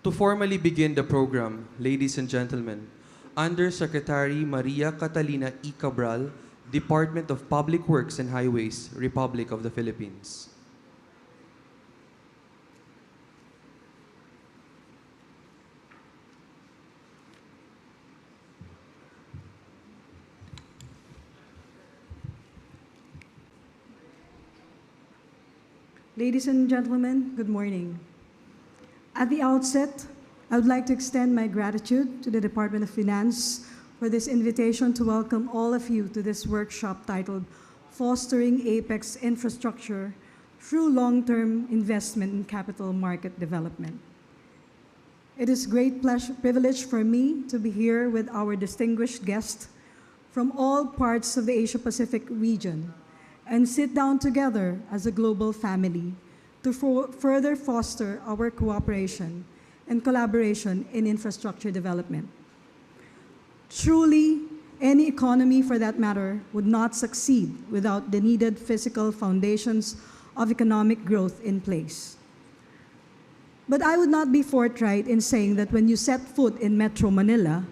To formally begin the program, ladies and gentlemen, Undersecretary Maria Catalina E. Cabral, Department of Public Works and Highways, Republic of the Philippines. Ladies and gentlemen, good morning. At the outset, I would like to extend my gratitude to the Department of Finance for this invitation to welcome all of you to this workshop titled Fostering Apex Infrastructure Through Long-Term Investment in Capital Market Development. It is a great privilege for me to be here with our distinguished guests from all parts of the Asia-Pacific region and sit down together as a global family to further foster our cooperation and collaboration in infrastructure development. Truly, any economy for that matter would not succeed without the needed physical foundations of economic growth in place. But I would not be forthright in saying that when you set foot in Metro Manila,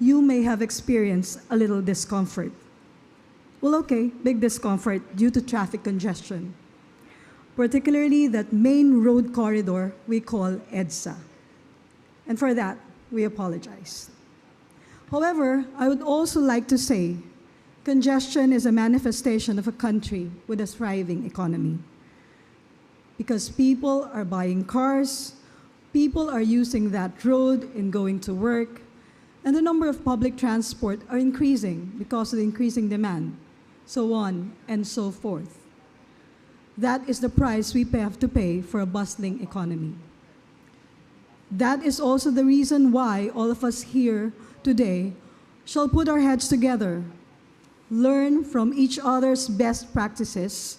you may have experienced a little discomfort. Well, okay, big discomfort due to traffic congestion, particularly that main road corridor we call EDSA. And for that, we apologize. However, I would also like to say congestion is a manifestation of a country with a thriving economy. Because people are buying cars, people are using that road in going to work, and the number of public transport are increasing because of the increasing demand, so on and so forth. That is the price we have to pay for a bustling economy. That is also the reason why all of us here today shall put our heads together, learn from each other's best practices,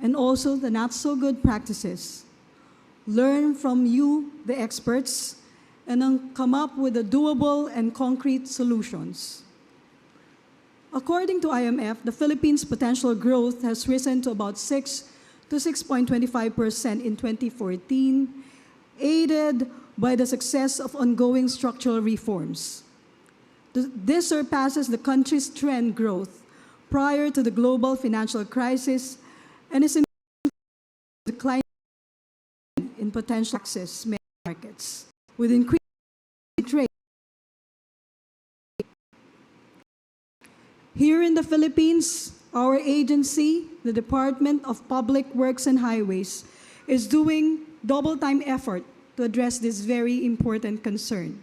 and also the not-so-good practices. Learn from you, the experts, and then come up with the doable and concrete solutions. According to IMF, the Philippines' potential growth has risen to about 6 to 6.25% in 2014, aided by the success of ongoing structural reforms. This surpasses the country's trend growth prior to the global financial crisis and is in decline in potential access markets with increased trade. Here in the Philippines, our agency, the Department of Public Works and Highways, is doing double-time effort to address this very important concern.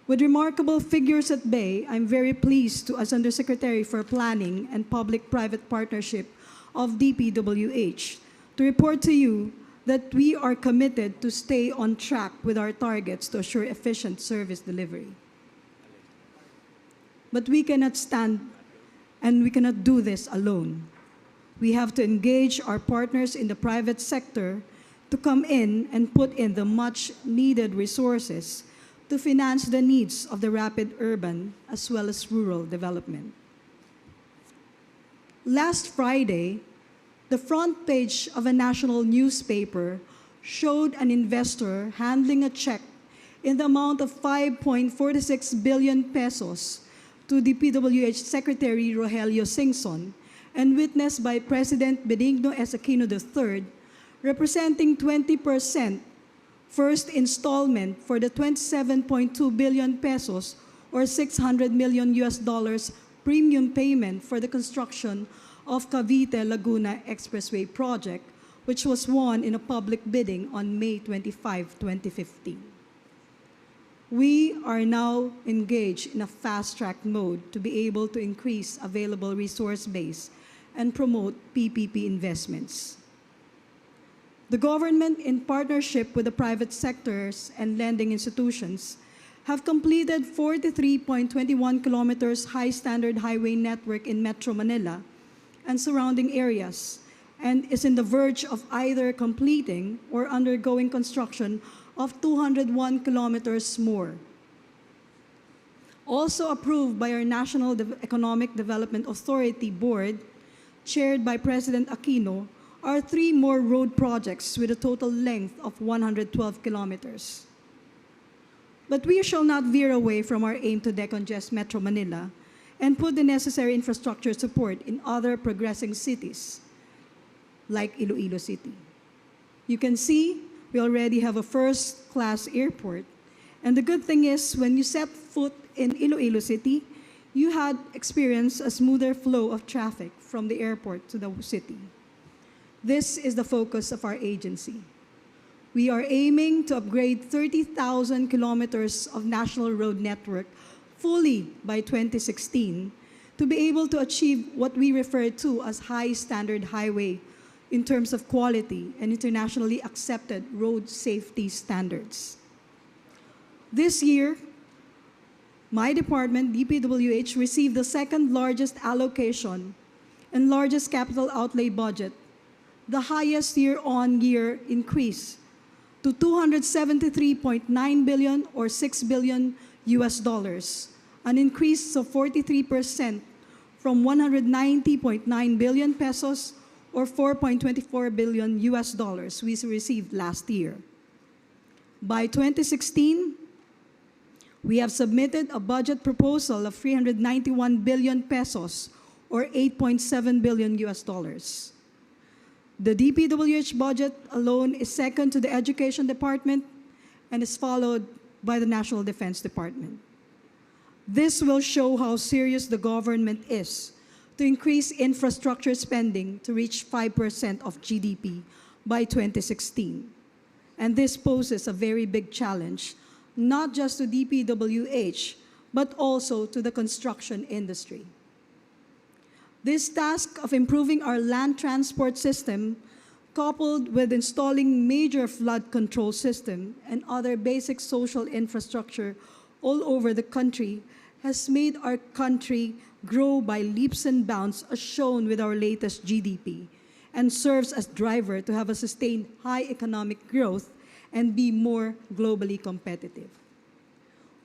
With remarkable figures at bay, I'm very pleased to, as Undersecretary for Planning and Public-Private Partnership of DPWH, to report to you that we are committed to stay on track with our targets to assure efficient service delivery. But we cannot stand and we cannot do this alone. We have to engage our partners in the private sector to come in and put in the much needed resources to finance the needs of the rapid urban as well as rural development. Last Friday, the front page of a national newspaper showed an investor handling a check in the amount of 5.46 billion pesos to DPWH Secretary Rogelio Singson and witnessed by President Benigno S. Aquino III, representing 20% first installment for the 27.2 billion pesos or $600 million premium payment for the construction of Cavite-Laguna Expressway project, which was won in a public bidding on May 25, 2015. We are now engaged in a fast-track mode to be able to increase available resource base and promote PPP investments. The government, in partnership with the private sectors and lending institutions, have completed 43.21 kilometers high-standard highway network in Metro Manila and surrounding areas, and is in the verge of either completing or undergoing construction of 201 kilometers more. Also approved by our National Economic Development Authority Board, chaired by President Aquino, are 3 more road projects with a total length of 112 kilometers. But we shall not veer away from our aim to decongest Metro Manila and put the necessary infrastructure support in other progressing cities, like Iloilo City. You can see we already have a first-class airport. And the good thing is, when you set foot in Iloilo City, you had experienced a smoother flow of traffic from the airport to the city. This is the focus of our agency. We are aiming to upgrade 30,000 kilometers of national road network fully by 2016 to be able to achieve what we refer to as high-standard highway in terms of quality and internationally accepted road safety standards. This year, my department, DPWH, received the second largest allocation and largest capital outlay budget, the highest year-on-year increase to $273.9 billion or $6 billion US dollars, an increase of 43% from 190.9 billion pesos or 4.24 billion US dollars we received last year. By 2016, we have submitted a budget proposal of 391 billion pesos or 8.7 billion US dollars. The DPWH budget alone is second to the Education Department and is followed by the National Defense Department. This will show how serious the government is to increase infrastructure spending to reach 5% of GDP by 2016. And this poses a very big challenge, not just to DPWH, but also to the construction industry. This task of improving our land transport system, coupled with installing major flood control system and other basic social infrastructure all over the country, has made our country grow by leaps and bounds as shown with our latest GDP, and serves as driver to have a sustained high economic growth and be more globally competitive.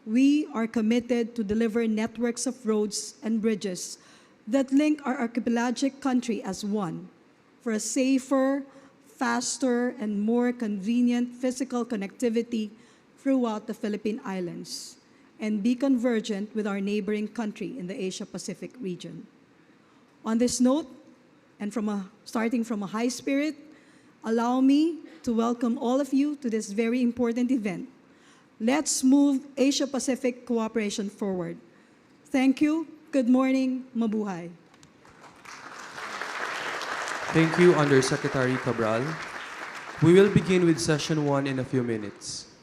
We are committed to deliver networks of roads and bridges that link our archipelagic country as one for a safer, faster, and more convenient physical connectivity throughout the Philippine Islands and be convergent with our neighboring country in the Asia-Pacific region. On this note, and starting from a high spirit, allow me to welcome all of you to this very important event. Let's move Asia-Pacific cooperation forward. Thank you. Good morning. Mabuhay. Thank you, Undersecretary Cabral. We will begin with session 1 in a few minutes.